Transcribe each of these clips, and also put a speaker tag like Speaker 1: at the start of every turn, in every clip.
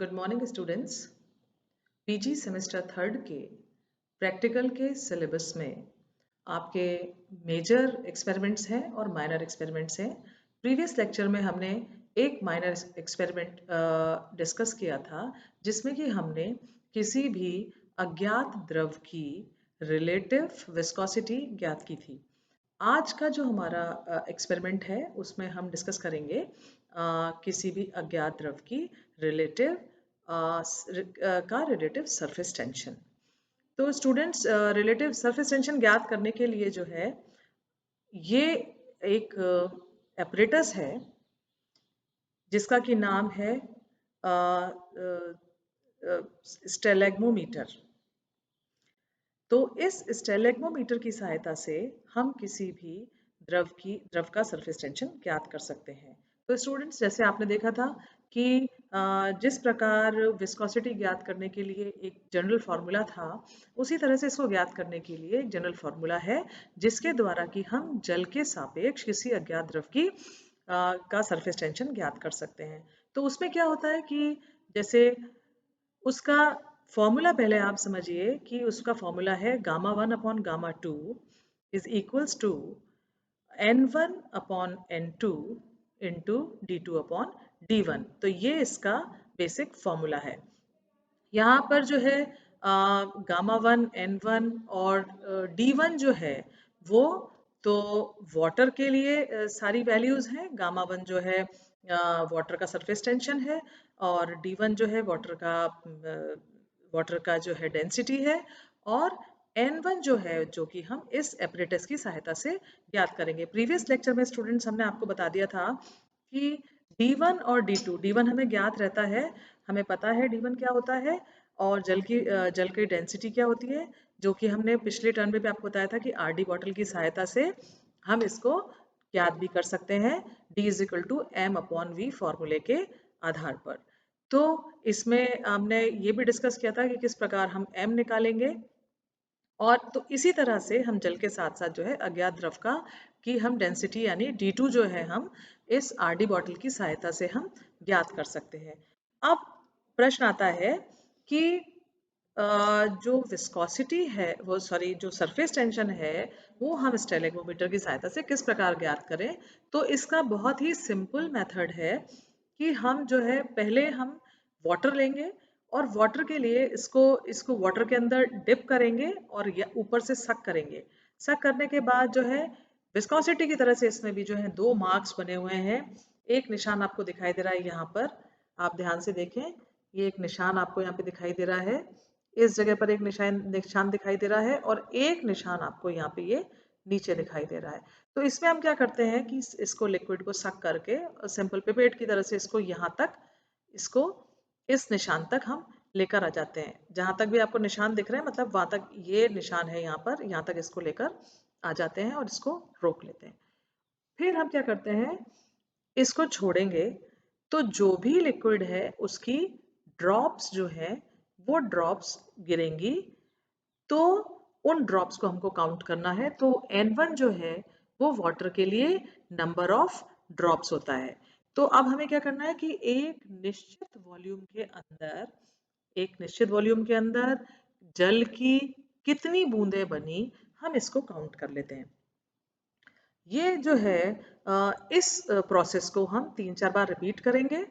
Speaker 1: Good morning students. PG semester third के practical के syllabus में आपके मेजर एक्सपेरिमेंट्स हैं और माइनर एक्सपेरिमेंट्स हैं। प्रीवियस लेक्चर में हमने एक माइनर एक्सपेरिमेंट डिस्कस किया था जिसमें कि हमने किसी भी अज्ञात द्रव की रिलेटिव विस्कोसिटी ज्ञात की थी। आज का जो हमारा एक्सपेरिमेंट है उसमें हम डिस्कस करेंगे किसी भी अज्ञात द्रव की रिलेटिव का रिलेटिव सरफेस टेंशन। तो स्टूडेंट्स, रिलेटिव सरफेस टेंशन ज्ञात करने के लिए जो है ये एक एपरेटस है जिसका कि नाम है स्टेलेग्मोमीटर। तो इस स्टेलेग्मोमीटर की सहायता से हम किसी भी द्रव का सरफेस टेंशन ज्ञात कर सकते हैं। तो स्टूडेंट्स, जैसे आपने देखा था कि जिस प्रकार विस्कोसिटी ज्ञात करने के लिए एक जनरल फार्मूला था, उसी तरह से इसको ज्ञात करने के लिए एक जनरल फार्मूला है जिसके द्वारा कि हम जल के सापेक्ष किसी अज्ञात द्रव की का सरफेस टेंशन ज्ञात कर सकते हैं। तो उसमें क्या होता है कि जैसे उसका फॉर्मूला पहले आप समझिए कि उसका फॉर्मूला है gamma 1 upon gamma 2 is equals to n1 upon n2 into d2 upon d1। तो ये इसका बेसिक फॉर्मूला है। यहाँ पर जो है गामा 1 n1 और d1 जो है वो तो वाटर के लिए सारी वैल्यूज हैं। गामा 1 जो है वाटर का सरफेस टेंशन है और d1 जो है वाटर का जो है डेंसिटी है, और n1 जो है जो कि हम इस एपरेटस की सहायता से ज्ञात करेंगे। प्रीवियस लेक्चर में स्टूडेंट्स हमने आपको बता दिया था कि d1 और d2, d1 हमें ज्ञात रहता है, हमें पता है d1 क्या होता है और जल की डेंसिटी क्या होती है, जो कि हमने पिछले टर्म में भी आपको बताया था कि आरडी बॉटल की सहायता से हम इसको ज्ञात भी कर सकते हैं D is equal to M upon V फॉर्मूले के आधार पर। तो इसमें हमने ये भी डिस्कस किया था कि किस प्रकार हम m निकालेंगे, और तो इसी तरह से हम जल के साथ साथ जो है अज्ञात द्रव का कि हम डेंसिटी यानी D2 जो है हम इस आरडी बॉटल की सहायता से हम ज्ञात कर सकते हैं। अब प्रश्न आता है कि जो विस्कोसिटी है वो जो सरफेस टेंशन है वो हम स्टेलेग्मोमीटर की सहायता से किस प्रकार ज्ञात करें। तो इसका बहुत ही सिंपल मेथड है कि हम जो है पहले हम वाटर लेंगे और वाटर के लिए इसको इसको वाटर के अंदर डिप करेंगे और ऊपर से सक करेंगे। सक करने के बाद जो है विस्कोसिटी की तरह से इसमें भी जो है दो मार्क्स बने हुए हैं। एक निशान आपको दिखाई दे रहा है यहाँ पर, आप ध्यान से देखें, ये एक निशान आपको यहाँ पे दिखाई दे रहा है, इस जगह पर एक निशान दिखाई दे रहा है और एक निशान आपको यहाँ पे ये नीचे दिखाई दे रहा है। तो इसमें हम क्या करते हैं कि इसको लिक्विड को सक करके सिंपल पिपेट की तरह से इसको यहाँ तक, इसको इस निशान तक हम लेकर आ जाते हैं। जहां तक भी आपको निशान दिख रहे हैं मतलब वहां तक ये निशान है, यहाँ पर यहाँ तक इसको लेकर आ जाते हैं और इसको रोक लेते हैं। फिर हम क्या करते हैं, इसको छोड़ेंगे तो जो भी लिक्विड है उसकी ड्रॉप्स जो है वो ड्रॉप्स गिरेंगी। तो उन ड्रॉप्स को हमको काउंट करना है। तो n1 जो है वो वाटर के लिए नंबर ऑफ ड्रॉप्स होता है। तो अब हमें क्या करना है कि एक निश्चित वॉल्यूम के अंदर जल की कितनी बूंदें बनी, हम इसको काउंट कर लेते हैं। ये जो है इस प्रोसेस को हम 3-4 बार रिपीट करेंगे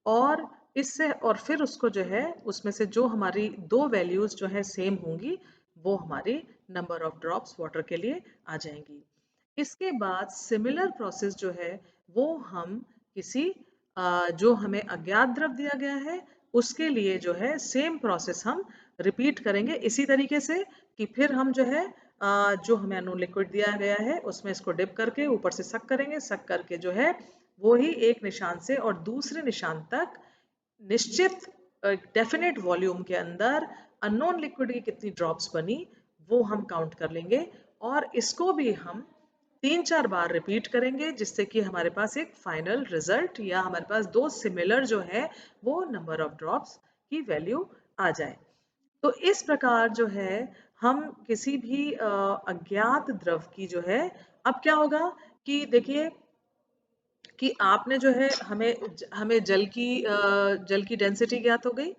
Speaker 1: और इससे और फिर उसको जो है उसमें से जो हमारी दो वैल्यूज जो है सेम होंगी वो हमारी नंबर ऑफ ड्रॉप्स वाटर के लिए आ जाएंगी। इसके बाद सिमिलर प्रोसेस जो है वो हम किसी जो हमें अज्ञात द्रव दिया गया है उसके लिए जो है सेम प्रोसेस हम रिपीट करेंगे इसी तरीके से कि फिर हम जो है जो हमें अननोन लिक्विड दिया गया है उसमें इसको डिप करके ऊपर से सक करेंगे, सक करके जो है वो ही एक निशान से और दूसरे निशान तक निश्चित डेफिनेट वॉल्यूम के अंदर अननोन लिक्विड की कितनी ड्रॉप्स बनी वो हम काउंट कर लेंगे और इसको भी हम 3-4 बार रिपीट करेंगे जिससे कि हमारे पास एक फाइनल रिजल्ट या हमारे पास दो सिमिलर जो है वो नंबर ऑफ ड्रॉप्स की वैल्यू आ जाए। तो इस प्रकार जो है हम किसी भी अज्ञात द्रव की जो है, अब क्या होगा कि देखिए कि आपने जो है हमें जल की डेंसिटी ज्ञात हो गई,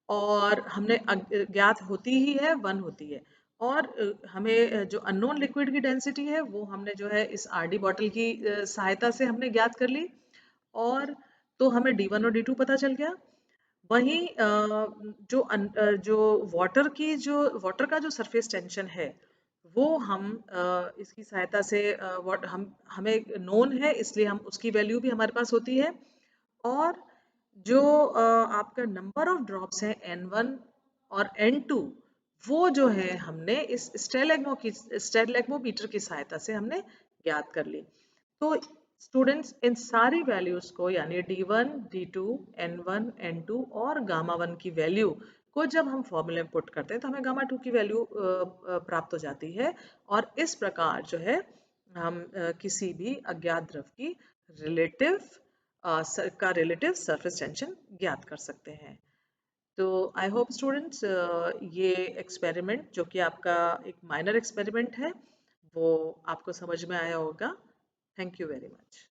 Speaker 1: और हमने ज्ञात होती ही है, 1 होती है। और हमें जो अननोन लिक्विड की डेंसिटी है वो हमने जो है इस आरडी बॉटल की सहायता से हमने ज्ञात कर ली। और तो हमें D1 और D2 पता चल गया। वहीं जो वाटर का जो सरफेस टेंशन है वो हम इसकी सहायता से हम हमें नोन है, इसलिए हम उसकी वैल्यू भी हमारे पास होती है। और जो आपका नंबर ऑफ ड्रॉप्स है N1 और N2, वो जो है हमने इस स्टेलेग्मोमीटर की सहायता से हमने ज्ञात कर ली। तो स्टूडेंट्स इन सारी वैल्यूज को, यानी D1, D2, N1, N2 और गामा 1 की वैल्यू को जब हम फॉर्मूले में पुट करते हैं तो हमें गामा 2 की वैल्यू प्राप्त हो जाती है। और इस प्रकार जो है हम किसी भी अज्ञात द्रव की रिलेटिव रिलेटिव सरफेस टेंशन ज्ञात कर सकते हैं। तो आई होप स्टूडेंट्स ये एक्सपेरिमेंट जो कि आपका एक माइनर एक्सपेरिमेंट है वो आपको समझ में आया होगा। Thank you very much.